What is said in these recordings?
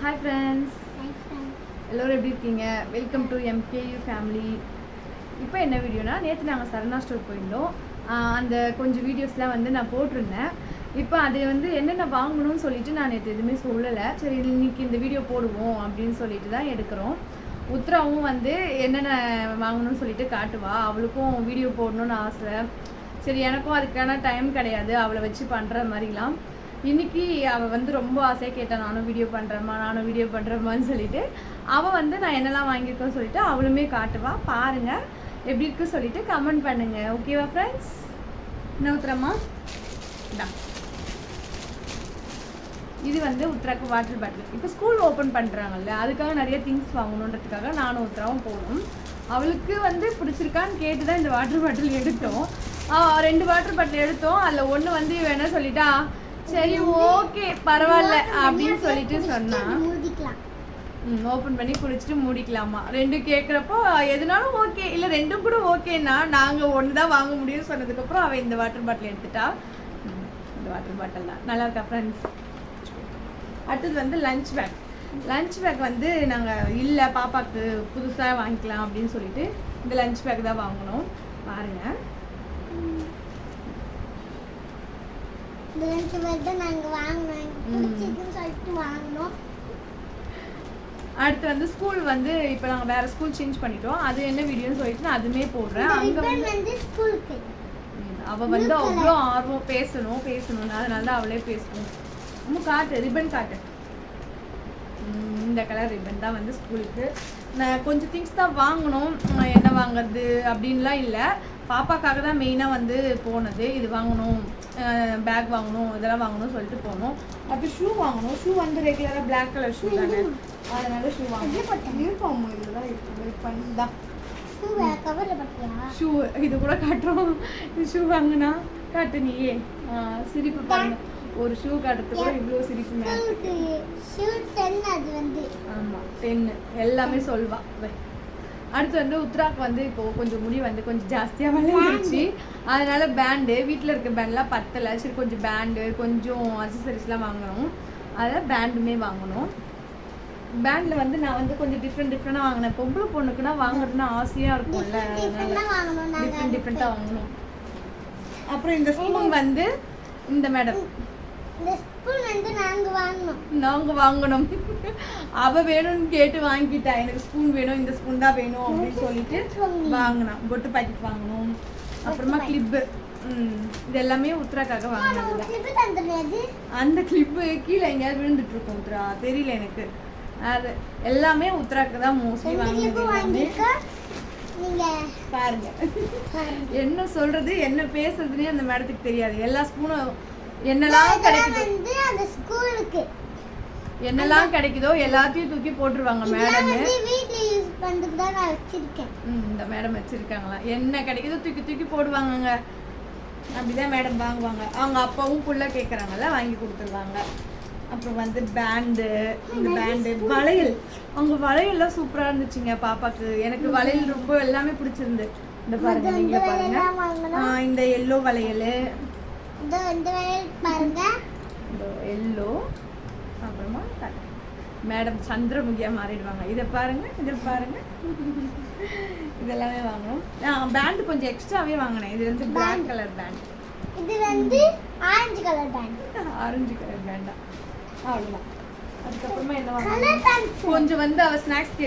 Hi friends. எல்லோரும் எப்படி இருக்கீங்க? Welcome to MKU family. இப்போ என்ன வீடியோனா, நேற்று நாங்கள் சரணா ஸ்டோர் போயிருந்தோம். அந்த கொஞ்சம் வீடியோஸ்லாம் வந்து நான் போட்டிருந்தேன். இப்போ அதை வந்து என்னென்ன வாங்கணும்னு சொல்லிட்டு நான் நேற்று எதுவுமே சொல்லலை. சரி இன்னைக்கு இந்த வீடியோ போடுவோம் அப்படின்னு சொல்லிட்டு தான் எடுக்கிறோம். உத்ராவும் வந்து என்னென்ன வாங்கணும்னு சொல்லிட்டு காட்டுவா. அவளுக்கும் வீடியோ போடணும்னு ஆசை. சரி எனக்கும் அதுக்கான டைம் கிடையாது அவளை வச்சு பண்ணுற மாதிரிலாம். இன்றைக்கி அவள் வந்து ரொம்ப ஆசையாக கேட்டாள், நானும் வீடியோ பண்ணுறேம்மான்னு சொல்லிட்டு அவள் வந்து நான் என்னெல்லாம் வாங்கியிருக்கேன்னு சொல்லிட்டு அவளுமே காட்டுவா. பாருங்கள் எப்படி இருக்குன்னு சொல்லிட்டு கமெண்ட் பண்ணுங்கள். ஓகேவா ஃப்ரெண்ட்ஸ்? என்ன உத்தரம்மா இதான் இது வந்து உத்தராக்கு வாட்டர் பாட்டில். இப்போ ஸ்கூல் ஓப்பன் பண்ணுறாங்கல்ல, அதுக்காக நிறைய திங்ஸ் வாங்கணுன்றதுக்காக நானும் உத்தராவும் போகணும். அவளுக்கு வந்து பிடிச்சிருக்கான்னு கேட்டு தான் இந்த வாட்டர் பாட்டில் எடுத்தோம். 2 வாட்டர் பாட்டில் எடுத்தோம். அதில் ஒன்று வந்து வேணா சொல்லிட்டா, சரி ஓகே பரவாயில்ல அப்படின்னு சொல்லிட்டு சொன்னா ஓப்பன் பண்ணி குடிச்சிட்டு மூடிக்கலாமா. 2 கேட்குறப்போ எதுனாலும் ஓகே, இல்லை 2 கூட ஓகேன்னா நாங்கள் ஒன்று தான் வாங்க முடியும்னு சொன்னதுக்கப்புறம் அவள் இந்த வாட்டர் பாட்டில் எடுத்துட்டா. இந்த வாட்டர் பாட்டில் தான் நல்லா இருக்கா ஃப்ரெண்ட்ஸ். அடுத்தது வந்து லஞ்ச் பேக் வந்து நாங்கள் இல்லை பாப்பாவுக்கு புதுசாக வாங்கிக்கலாம் அப்படின்னு சொல்லிட்டு இந்த லஞ்ச் பேக் தான் வாங்கினோம். பாருங்கள் அடுத்து வந்து ஸ்கூல் வந்து இப்போ நாங்கள் வேற ஸ்கூல் சேஞ்ச் பண்ணிட்டோம். அது என்ன வீடியோன்னு சொல்லிட்டு நான் அதுமே போடுறேன். அங்கே வந்து அவள் வந்து அவ்வளோ ஆர்வம் பேசணும் அதனால தான் அவளே பேசணும். காட்டு ரிப்பன் காட்டு. இந்த கலர் ரிப்பன் தான் வந்து ஸ்கூலுக்கு. நான் கொஞ்சம் திங்ஸ் தான் வாங்கணும். என்ன வாங்குறது அப்படின்லாம் இல்லை, பாப்பாக்காக தான் மெயினாக வந்து போனது. இது வாங்கணும், பேக் வாங்கணும், இதெல்லாம் வாங்கணும்னு சொல்லிட்டு போனோம். அப்போ ஷூ வாங்கணும். ஷூ வந்து ரெகுலராக பிளாக் கலர் ஷூ தானே, அதனால ஷூ வாங்கணும். யூனிஃபார்ம் இதுதான் தான் ஷூ. இது கூட காட்டுறோம். ஷூ வாங்கினா காட்டு நீயே. சிரிப்பு பாருங்க, ஒரு ஷூ காட்டுறதுக்கு கூட இவ்வளோ சிரிப்பு. ஆமாம் 10 எல்லாமே சொல்வா. அடுத்து வந்து உத்ராக்கு வந்து இப்போது கொஞ்சம் முடி வந்து கொஞ்சம் ஜாஸ்தியாக வளர்ந்துருச்சு. அதனால பேண்டு, வீட்டில் இருக்க பேண்ட்லாம் பத்தலை. சரி கொஞ்சம் பேண்டு கொஞ்சம் அக்சசரிஸ்லாம் வாங்கணும். அதில் பேண்டுமே வாங்கணும். பேண்டில் வந்து நான் வந்து கொஞ்சம் டிஃப்ரெண்ட்டாக வாங்கினேன். பொம்பளை பொண்ணுக்குன்னா வாங்குறதுன்னா ஆசையாக இருக்கும்ல, அதனால டிஃப்ரெண்ட்டாக வாங்கணும். அப்புறம் இந்த ஸ்பூன் வந்து இந்த மேடம் நாங்க வாங்கணும். அவ வேணும்னு கேட்டு வாங்கிட்டா, எனக்கு ஸ்பூன் வேணும், இந்த ஸ்பூன் தான் வேணும் அப்படின்னு சொல்லிட்டு வாங்கினா. பொட்டு பாக்கெட் வாங்கணும். அப்புறமா கிளிப்பு, இது எல்லாமே உத்ராக்காக வாங்கினது. அந்த கிளிப்பு கீழே எங்கேயாவது விழுந்துட்டு இருக்கும் உத்ரா, தெரியல எனக்கு. அது எல்லாமே உத்ராக்கு தான் மோஸ்ட்லி வாங்கினது. பாருங்க என்ன சொல்றது என்ன பேசுறதுன்னே அந்த மேடத்துக்கு தெரியாது. எல்லா ஸ்பூனும் என்னெல்லாம் கிடைக்குதோ எல்லாத்தையும் தூக்கி போட்டுருவாங்க மேடம். இந்த மேடம் வச்சிருக்காங்களா, என்ன கிடைக்குதோ தூக்கி போடுவாங்க. அப்படிதான் மேடம் வாங்குவாங்க. அவங்க அப்பாவும் புள்ள கேட்குறாங்கல்ல, வாங்கி கொடுத்துருவாங்க. அப்புறம் வந்து பேண்டு, இந்த பேண்டு வளையல், அவங்க வளையல்லாம் சூப்பராக இருந்துச்சுங்க பாப்பாக்கு. எனக்கு வளையல் ரொம்ப எல்லாமே பிடிச்சிருந்து. இந்த பாருங்க, நீங்களே பாருங்க. இந்த எல்லோ வளையல், எல்லோ. அப்புறமா மேடம் சந்திரமுகியா மாறிடுவாங்க. இதை பாருங்க இதெல்லாமே வாங்கணும். பேண்ட் கொஞ்சம் எக்ஸ்ட்ராவே வாங்கினேன். இது வந்து பிளாக் கலர் பேண்ட், இது வந்து ஆரஞ்சு கலர் பேண்டா. அவ்வளோதான். அதுக்கப்புறமா என்ன வாங்கணும், கொஞ்சம் வந்து அவள் ஸ்நாக்ஸ்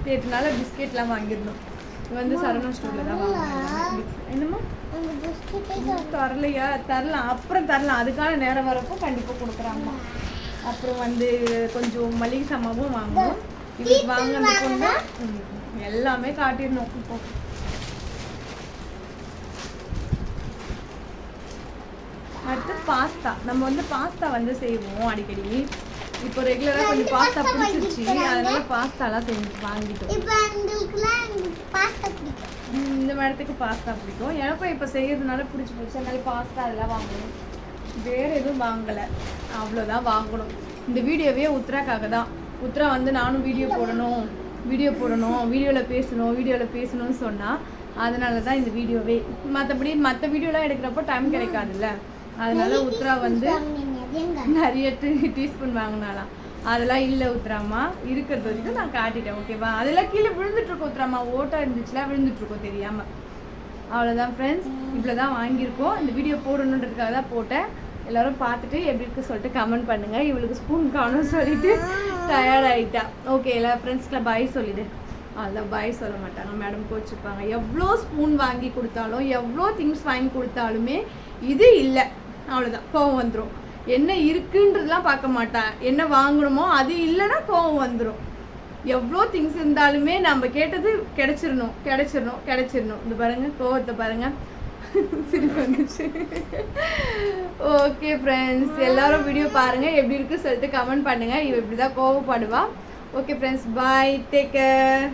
கேட்டுனால பிஸ்கெட்லாம் வாங்கிடணும். இது வந்து சரணா ஸ்டோரில் தான் வாங்கணும். என்னம்மா தரலாம், அப்புறம் தரலாம், அதுக்கான நேரம் வரப்போ கண்டிப்பாக கொடுக்குறாங்க. அப்புறம் வந்து கொஞ்சம் மளிகை சாமாவும் வாங்கணும். இதுக்கு வாங்கினதுக்கு எல்லாமே காட்டிடணும். இப்போ அடுத்து பாஸ்தா. நம்ம வந்து பாஸ்தா வந்து செய்வோம் அடிக்கடி. இப்போ ரெகுலராக கொஞ்சம் பாஸ்தா பிடிச்சிருச்சு, அதனால பாஸ்தாலாம் செஞ்சு வாங்கிட்டோம். இந்த மேடத்துக்கு பாஸ்தா பிடிக்கும், எனக்கும் இப்போ செய்யறதுனால பிடிச்சி போச்சு. அதனால பாஸ்தா அதெல்லாம் வாங்கணும். வேறு எதுவும் வாங்கலை, அவ்வளோதான் வாங்கணும். இந்த வீடியோவே உத்ராக்காக தான். உத்ரா வந்து நானும் வீடியோ போடணும், வீடியோவில் பேசணும்னு சொன்னால், அதனால தான் இந்த வீடியோவே. மற்றபடி மற்ற வீடியோலாம் எடுக்கிறப்போ டைம் கிடைக்காதுல்ல, அதனால உத்ரா வந்து நிறைய டீஸ்பூன் வாங்கினாலாம். அதெல்லாம் இல்லை உத்ராமா, இருக்கிறது வரைக்கும் நான் காட்டிட்டேன். ஓகேவா? அதெல்லாம் கீழே விழுந்துட்டுருக்கோம் உத்ராமா, ஓட்டா இருந்துச்சுலாம் விழுந்துட்டுருக்கோம் தெரியாமல். அவ்வளோதான் ஃப்ரெண்ட்ஸ், இவ்வளோ தான் வாங்கியிருக்கோம். இந்த வீடியோ போடணுன்றதுக்காக தான் போட்டேன். எல்லோரும் பார்த்துட்டு எப்படி இருக்குது சொல்லிட்டு கமெண்ட் பண்ணுங்கள். இவளுக்கு ஸ்பூன் காணும்னு சொல்லிட்டு டயர்ட் ஆகிட்டா. ஓகே, எல்லா ஃப்ரெண்ட்ஸ்க்குலாம் பாய் சொல்லிவிடு. அதில் பாய் சொல்ல மாட்டாங்க, மேடம் கோச்சிப்பாங்க. எவ்வளோ ஸ்பூன் வாங்கி கொடுத்தாலும் எவ்வளோ திங்ஸ் வாங்கி கொடுத்தாலுமே இது இல்லை, அவ்வளோதான் கோவம் வந்துடும். என்ன இருக்குன்றதுலாம் பார்க்க மாட்டேன், என்ன வாங்கணுமோ அது இல்லைன்னா கோவம் வந்துடும். எவ்வளோ திங்ஸ் இருந்தாலுமே நம்ம கேட்டது கிடைச்சிடணும் கிடைச்சிடணும் கிடைச்சிடணும். இந்த பாருங்கள் கோவத்தை பாருங்கள், சிரிப்பு வந்துச்சு. ஓகே ஃப்ரெண்ட்ஸ், எல்லாரும் வீடியோ பாருங்கள், எப்படி இருக்குது சொல்லிட்டு கமெண்ட் பண்ணுங்கள். இவ இப்படி தான் கோவப்படுவா. ஓகே ஃப்ரெண்ட்ஸ், பாய், டேக் கேர்.